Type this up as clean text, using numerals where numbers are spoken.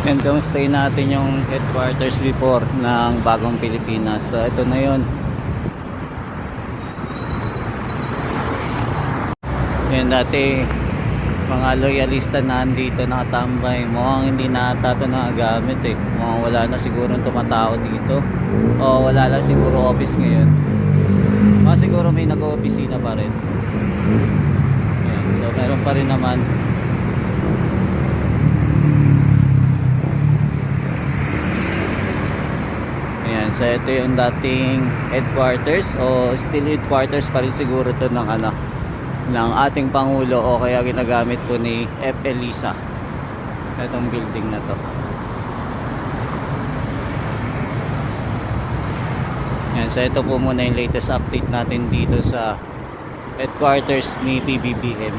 Yan, kamustahin natin yung headquarters before ng Bagong Pilipinas. So ito na yun. Yan, dati mga loyalista na andito nakatambay. Mukhang hindi na ata ito nagagamit eh. Mukhang wala na siguro tumatao dito, o wala lang siguro office ngayon. Siguro may nag-opisina pa rin. Yan, so meron pa rin naman. Ayan, so ito yung dating headquarters, o still headquarters pa rin siguro to ng ng ating Pangulo, o kaya ginagamit po ni F. Elisa itong building na to. Ayan, so ito po muna yung latest update natin dito sa headquarters ni PBBM.